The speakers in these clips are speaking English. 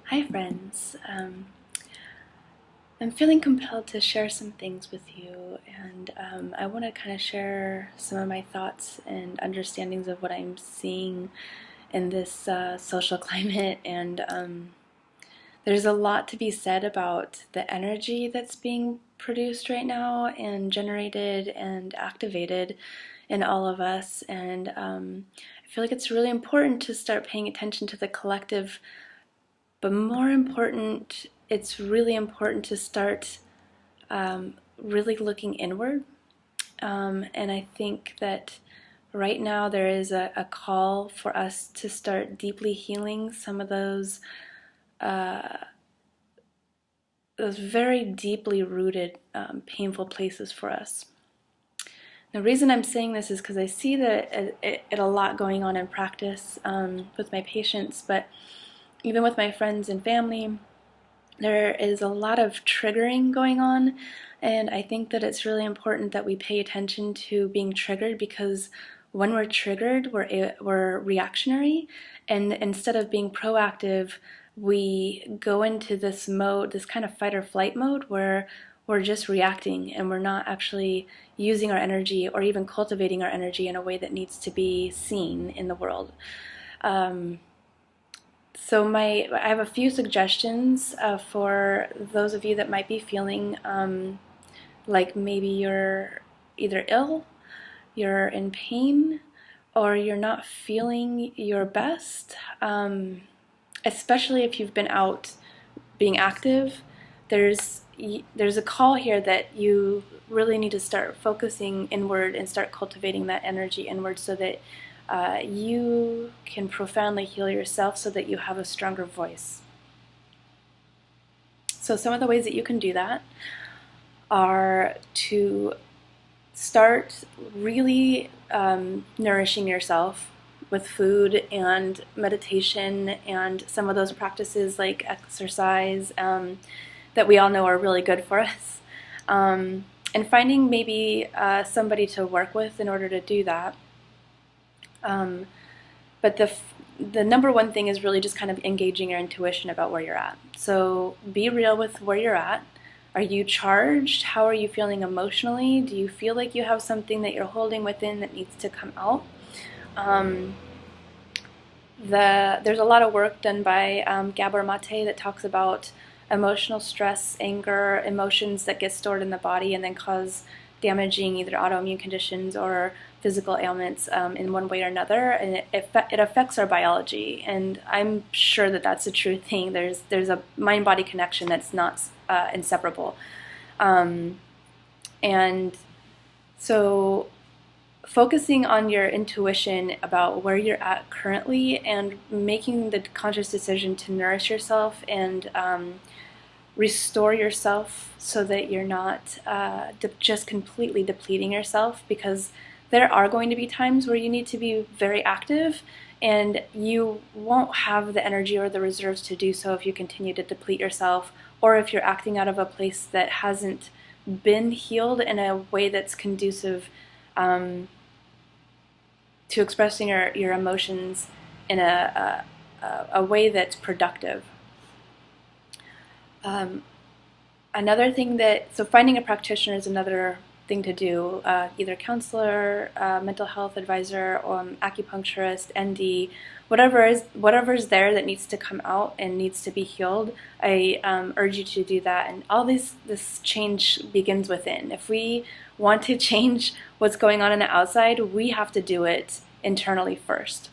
Hi friends. I'm feeling compelled to share some things with you, and I want to kind of share some of my thoughts and understandings of what I'm seeing in this social climate. And there's a lot to be said about the energy that's being produced right now and generated and activated in all of us. And I feel like it's really important to start paying attention to the collective. But more important, it's really important to start really looking inward. And I think that right now there is a call for us to start deeply healing some of those very deeply rooted, painful places for us. The reason I'm saying this is because I see that a lot going on in practice with my patients, but even with my friends and family. There is a lot of triggering going on, and I think that it's really important that we pay attention to being triggered, because when we're triggered, we're reactionary, and instead of being proactive, we go into this mode, this kind of fight or flight mode, where we're just reacting and we're not actually using our energy or even cultivating our energy in a way that needs to be seen in the world. So I have a few suggestions for those of you that might be feeling like maybe you're either ill, you're in pain, or you're not feeling your best, especially if you've been out being active. There's a call here that you really need to start focusing inward and start cultivating that energy inward, so that you can profoundly heal yourself, so that you have a stronger voice. So some of the ways that you can do that are to start really nourishing yourself with food and meditation and some of those practices like exercise that we all know are really good for us. And finding maybe somebody to work with in order to do that. But the number one thing is really just kind of engaging your intuition about where you're at. So be real with where you're at. Are you charged? How are you feeling emotionally? Do you feel like you have something that you're holding within that needs to come out? There's a lot of work done by Gabor Mate that talks about emotional stress, anger, emotions that get stored in the body and then cause damaging either autoimmune conditions or physical ailments in one way or another, and it affects our biology. And I'm sure that that's a true thing. There's a mind-body connection that's not inseparable, and so focusing on your intuition about where you're at currently and making the conscious decision to nourish yourself and restore yourself, so that you're not just completely depleting yourself, because there are going to be times where you need to be very active, and you won't have the energy or the reserves to do so if you continue to deplete yourself, or if you're acting out of a place that hasn't been healed in a way that's conducive to expressing your emotions in a way that's productive. Another thing so finding a practitioner is another thing to do, either counselor, mental health advisor, or acupuncturist, ND, whatever's there that needs to come out and needs to be healed. I urge you to do that. And all this change begins within. If we want to change what's going on in the outside, we have to do it internally first.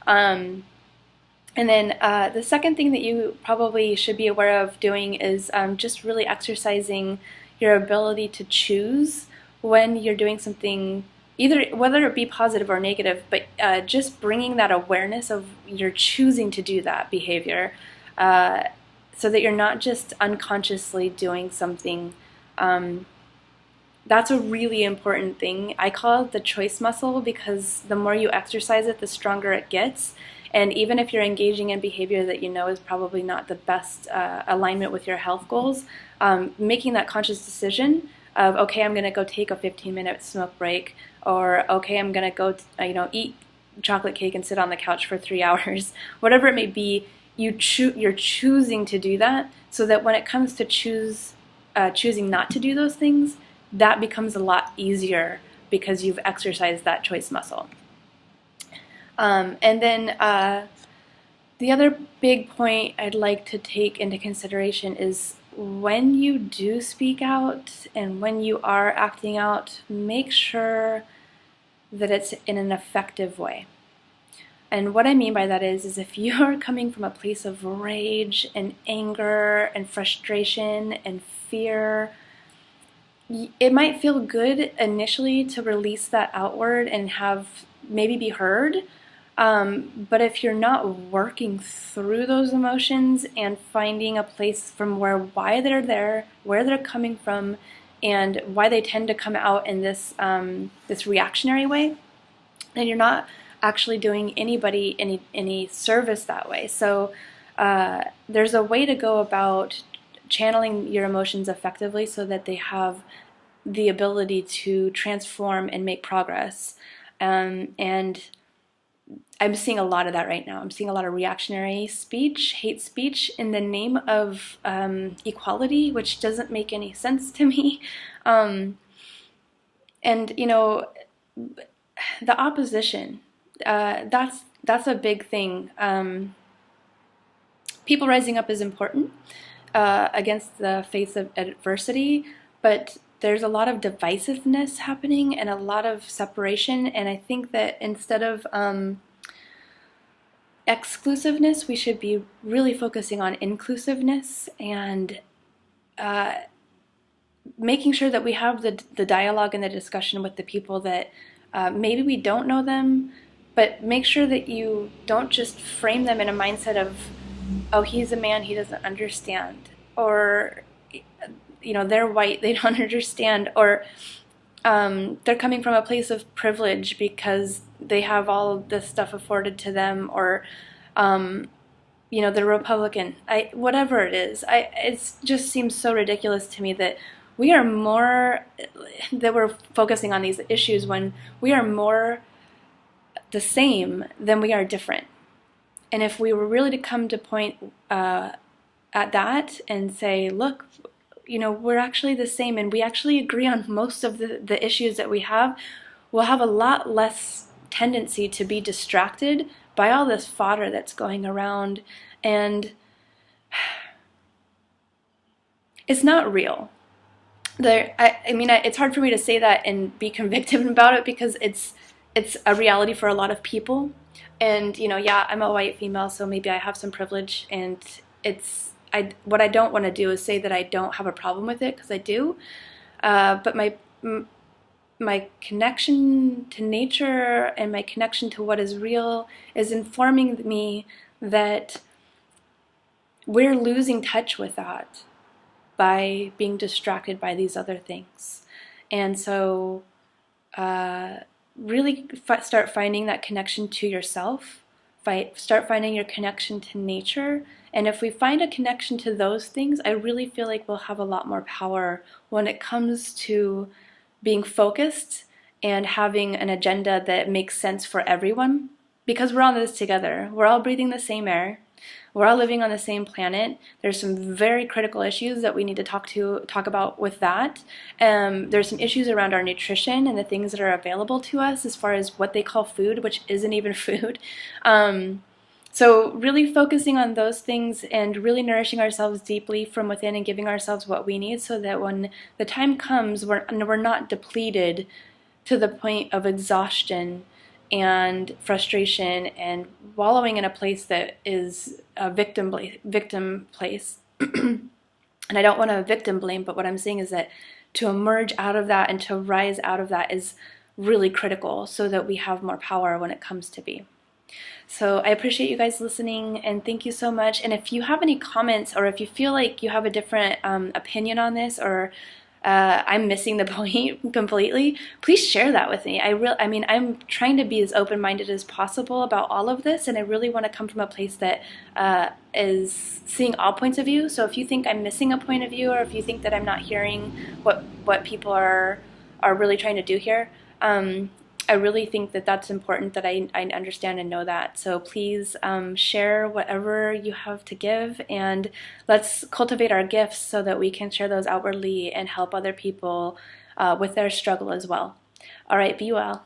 And then the second thing that you probably should be aware of doing is just really exercising your ability to choose when you're doing something, either whether it be positive or negative, but just bringing that awareness of you're choosing to do that behavior, so that you're not just unconsciously doing something. That's a really important thing. I call it the choice muscle, because the more you exercise it, the stronger it gets. And even if you're engaging in behavior that you know is probably not the best alignment with your health goals, making that conscious decision of, okay, I'm going to go take a 15-minute smoke break, or okay, I'm going to go eat chocolate cake and sit on the couch for 3 hours, whatever it may be, you're choosing to do that, so that when it comes to choosing not to do those things, that becomes a lot easier because you've exercised that choice muscle. And then the other big point I'd like to take into consideration is when you do speak out and when you are acting out, make sure that it's in an effective way. And what I mean by that is if you're coming from a place of rage and anger and frustration and fear, it might feel good initially to release that outward and have maybe be heard. But if you're not working through those emotions and finding a place from why they're there, where they're coming from, and why they tend to come out in this this reactionary way, then you're not actually doing anybody any service that way. So there's a way to go about channeling your emotions effectively so that they have the ability to transform and make progress. And I'm seeing a lot of that right now. I'm seeing a lot of reactionary speech, hate speech in the name of equality, which doesn't make any sense to me. And, you know, the opposition, that's a big thing. People rising up is important against the face of adversity, but there's a lot of divisiveness happening and a lot of separation, and I think that instead of exclusiveness, we should be really focusing on inclusiveness and making sure that we have the dialogue and the discussion with the people that maybe we don't know them, but make sure that you don't just frame them in a mindset of, oh, he's a man, he doesn't understand, or, you know, they're white, they don't understand, or they're coming from a place of privilege because they have all this stuff afforded to them, or you know, they're Republican. Whatever it is, it just seems so ridiculous to me that we're focusing on these issues when we are more the same than we are different. And if we were really to come to point at that and say, look, you know, we're actually the same and we actually agree on most of the issues that we have, we'll have a lot less tendency to be distracted by all this fodder that's going around. And it's not real. I mean, it's hard for me to say that and be convicted about it because it's a reality for a lot of people. And, you know, yeah, I'm a white female, so maybe I have some privilege, and what I don't want to do is say that I don't have a problem with it, because I do. But my connection to nature and my connection to what is real is informing me that we're losing touch with that by being distracted by these other things. And so really start finding that connection to yourself. Start finding your connection to nature. And if we find a connection to those things, I really feel like we'll have a lot more power when it comes to being focused and having an agenda that makes sense for everyone. Because we're on this together. We're all breathing the same air. We're all living on the same planet. There's some very critical issues that we need to talk about with that. There's some issues around our nutrition and the things that are available to us as far as what they call food, which isn't even food. So really focusing on those things and really nourishing ourselves deeply from within and giving ourselves what we need so that when the time comes, we're not depleted to the point of exhaustion and frustration and wallowing in a place that is a victim place. And I don't want to victim blame, but what I'm saying is that to emerge out of that and to rise out of that is really critical so that we have more power when it comes to be. So I appreciate you guys listening, and thank you so much. And if you have any comments, or if you feel like you have a different opinion on this, or I'm missing the point completely, please share that with me. I mean, I'm trying to be as open-minded as possible about all of this, and I really want to come from a place that is seeing all points of view. So if you think I'm missing a point of view, or if you think that I'm not hearing what people are really trying to do here, I really think that that's important that I understand and know that. So please share whatever you have to give, and let's cultivate our gifts so that we can share those outwardly and help other people with their struggle as well. All right, be well.